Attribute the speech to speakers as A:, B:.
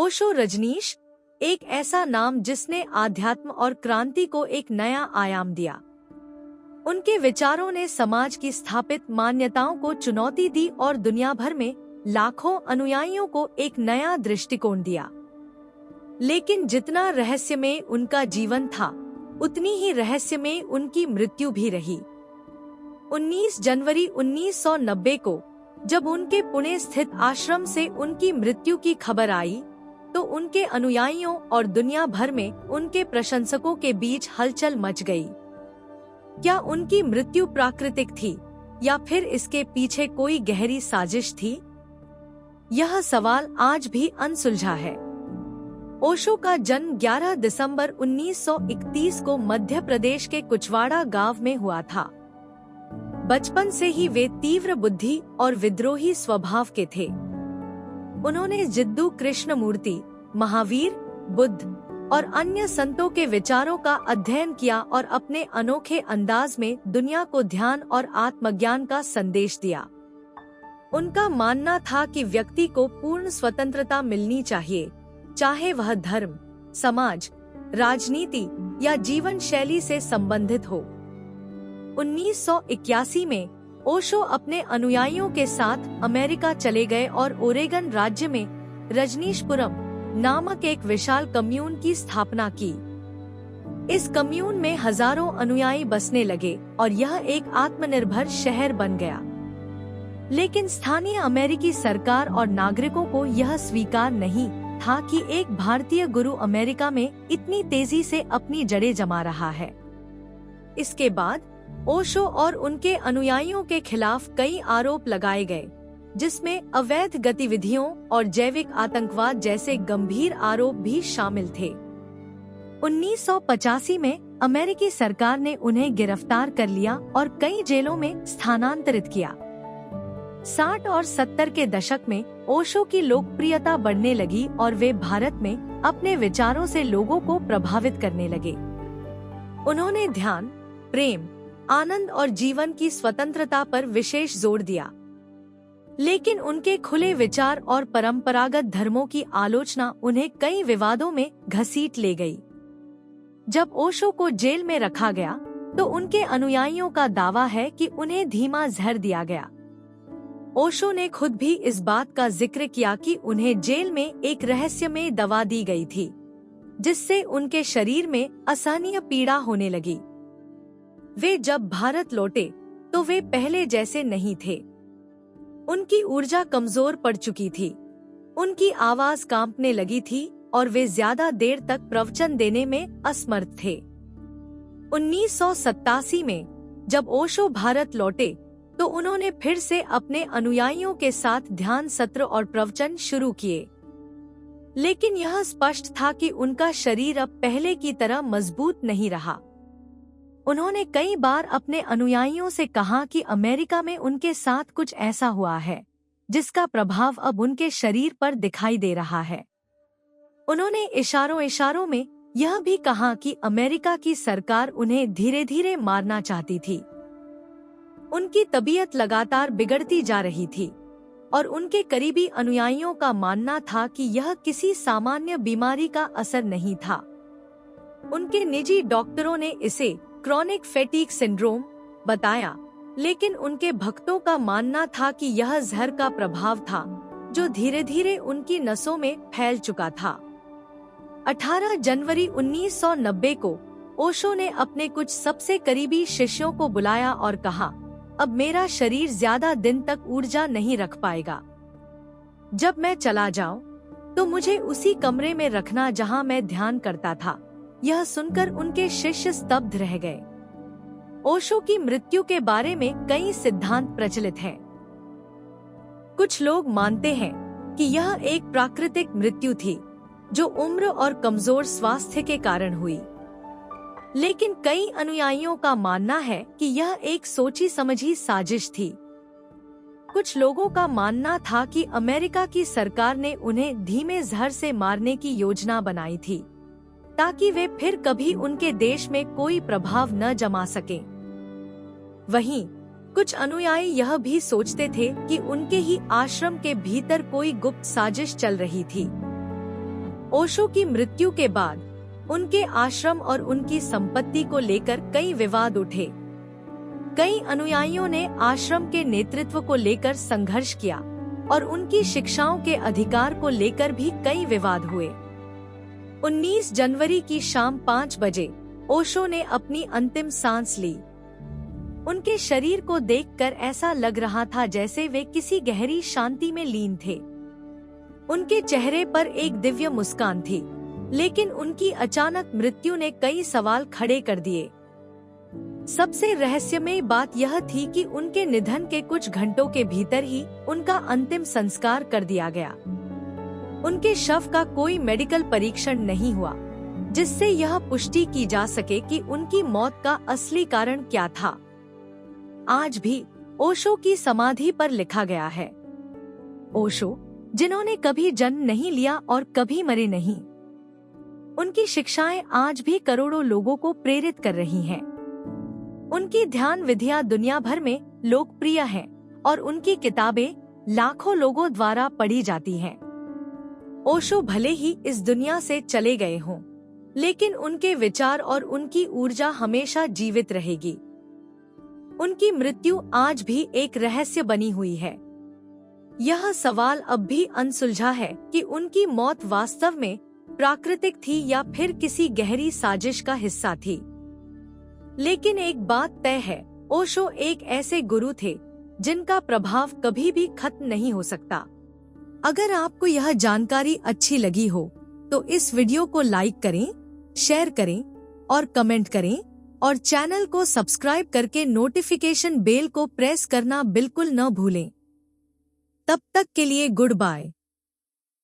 A: ओशो रजनीश, एक ऐसा नाम जिसने आध्यात्म और क्रांति को एक नया आयाम दिया। उनके विचारों ने समाज की स्थापित मान्यताओं को चुनौती दी और दुनिया भर में लाखों अनुयायियों को एक नया दृष्टिकोण दिया। लेकिन जितना रहस्यमय उनका जीवन था, उतनी ही रहस्यमय उनकी मृत्यु भी रही। 19 जनवरी 1990 को जब उनके पुणे स्थित आश्रम से उनकी मृत्यु की खबर आई, तो उनके अनुयायियों और दुनिया भर में उनके प्रशंसकों के बीच हलचल मच गई। क्या उनकी मृत्यु प्राकृतिक थी या फिर इसके पीछे कोई गहरी साजिश थी? यह सवाल आज भी अनसुलझा है। ओशो का जन्म 11 दिसंबर 1931 को मध्य प्रदेश के कुचवाड़ा गांव में हुआ था। बचपन से ही वे तीव्र बुद्धि और विद्रोही स्वभाव के थे। उन्होंने जिद्दू कृष्णमूर्ति, महावीर, बुद्ध और अन्य संतों के विचारों का अध्ययन किया और अपने अनोखे अंदाज में दुनिया को ध्यान और आत्मज्ञान का संदेश दिया। उनका मानना था कि व्यक्ति को पूर्ण स्वतंत्रता मिलनी चाहिए, चाहे वह धर्म, समाज, राजनीति या जीवन शैली से संबंधित हो। 1981 में ओशो अपने अनुयायियों के साथ अमेरिका चले गए और ओरेगन राज्य में रजनीशपुरम नामक एक विशाल कम्यून की स्थापना की। इस कम्यून में हजारों अनुयायी बसने लगे और यह एक आत्मनिर्भर शहर बन गया। लेकिन स्थानीय अमेरिकी सरकार और नागरिकों को यह स्वीकार नहीं था कि एक भारतीय गुरु अमेरिका में इतनी तेजी से अपनी जड़ें जमा रहा है। इसके बाद ओशो और उनके अनुयायियों के खिलाफ कई आरोप लगाए गए, जिसमें अवैध गतिविधियों और जैविक आतंकवाद जैसे गंभीर आरोप भी शामिल थे। 1985 में अमेरिकी सरकार ने उन्हें गिरफ्तार कर लिया और कई जेलों में स्थानांतरित किया। 60 और 70 के दशक में ओशो की लोकप्रियता बढ़ने लगी और वे भारत में अपने विचारों से लोगों को प्रभावित करने लगे। उन्होंने ध्यान, प्रेम, आनंद और जीवन की स्वतंत्रता पर विशेष जोर दिया। लेकिन उनके खुले विचार और परंपरागत धर्मों की आलोचना उन्हें कई विवादों में घसीट ले गई। जब ओशो को जेल में रखा गया, तो उनके अनुयायियों का दावा है कि उन्हें धीमा जहर दिया गया। ओशो ने खुद भी इस बात का जिक्र किया कि उन्हें जेल में एक रहस्यमय दवा दी गई थी, जिससे उनके शरीर में असहनीय पीड़ा होने लगी। वे जब भारत लौटे तो वे पहले जैसे नहीं थे। उनकी ऊर्जा कमजोर पड़ चुकी थी, उनकी आवाज कांपने लगी थी और वे ज्यादा देर तक प्रवचन देने में असमर्थ थे। 1987 में जब ओशो भारत लौटे, तो उन्होंने फिर से अपने अनुयायियों के साथ ध्यान सत्र और प्रवचन शुरू किए। लेकिन यह स्पष्ट था कि उनका शरीर अब पहले की तरह मजबूत नहीं रहा। उन्होंने कई बार अपने अनुयायियों से कहा कि अमेरिका में उनके साथ कुछ ऐसा हुआ है, जिसका प्रभाव अब उनके शरीर पर दिखाई दे रहा है। उन्होंने इशारों में यह भी कहा कि अमेरिका की सरकार उन्हें धीरे धीरे मारना चाहती थी। उनकी तबीयत लगातार बिगड़ती जा रही थी और उनके करीबी अनुयायियों का मानना था कि यह किसी सामान्य बीमारी का असर नहीं था। उनके निजी डॉक्टरों ने इसे क्रॉनिक फैटीग सिंड्रोम बताया, लेकिन उनके भक्तों का मानना था कि यह जहर का प्रभाव था, जो धीरे धीरे उनकी नसों में फैल चुका था। 18 जनवरी 1990 को ओशो ने अपने कुछ सबसे करीबी शिष्यों को बुलाया और कहा, अब मेरा शरीर ज्यादा दिन तक ऊर्जा नहीं रख पाएगा। जब मैं चला जाऊं, तो मुझे उसी कमरे में रखना जहां मैं ध्यान करता था। यह सुनकर उनके शिष्य स्तब्ध रह गए। ओशो की मृत्यु के बारे में कई सिद्धांत प्रचलित हैं। कुछ लोग मानते हैं कि यह एक प्राकृतिक मृत्यु थी, जो उम्र और कमजोर स्वास्थ्य के कारण हुई। लेकिन कई अनुयायियों का मानना है कि यह एक सोची समझी साजिश थी। कुछ लोगों का मानना था कि अमेरिका की सरकार ने उन्हें धीमे जहर से मारने की योजना बनाई थी, ताकि वे फिर कभी उनके देश में कोई प्रभाव न जमा सकें। वहीं कुछ अनुयायी यह भी सोचते थे कि उनके ही आश्रम के भीतर कोई गुप्त साजिश चल रही थी। ओशो की मृत्यु के बाद उनके आश्रम और उनकी संपत्ति को लेकर कई विवाद उठे। कई अनुयायियों ने आश्रम के नेतृत्व को लेकर संघर्ष किया और उनकी शिक्षाओं के अधिकार को लेकर भी कई विवाद हुए। 19 जनवरी की शाम 5 बजे ओशो ने अपनी अंतिम सांस ली। उनके शरीर को देखकर ऐसा लग रहा था जैसे वे किसी गहरी शांति में लीन थे। उनके चेहरे पर एक दिव्य मुस्कान थी, लेकिन उनकी अचानक मृत्यु ने कई सवाल खड़े कर दिए। सबसे रहस्यमय बात यह थी कि उनके निधन के कुछ घंटों के भीतर ही उनका अंतिम संस्कार कर दिया गया। उनके शव का कोई मेडिकल परीक्षण नहीं हुआ, जिससे यह पुष्टि की जा सके कि उनकी मौत का असली कारण क्या था। आज भी ओशो की समाधि पर लिखा गया है, ओशो जिन्होंने कभी जन्म नहीं लिया और कभी मरे नहीं। उनकी शिक्षाएं आज भी करोड़ों लोगों को प्रेरित कर रही हैं। उनकी ध्यान विधियां दुनिया भर में लोकप्रिय हैं और उनकी किताबें लाखों लोगों द्वारा पढ़ी जाती हैं। ओशो भले ही इस दुनिया से चले गए हों, लेकिन उनके विचार और उनकी ऊर्जा हमेशा जीवित रहेगी। उनकी मृत्यु आज भी एक रहस्य बनी हुई है। यह सवाल अब भी अनसुलझा है कि उनकी मौत वास्तव में प्राकृतिक थी या फिर किसी गहरी साजिश का हिस्सा थी। लेकिन एक बात तय है, ओशो एक ऐसे गुरु थे जिनका प्रभाव कभी भी खत्म नहीं हो सकता। अगर आपको यह जानकारी अच्छी लगी हो तो इस वीडियो को लाइक करें, शेयर करें और कमेंट करें और चैनल को सब्सक्राइब करके नोटिफिकेशन बेल को प्रेस करना बिल्कुल न भूलें। तब तक के लिए गुड बाय।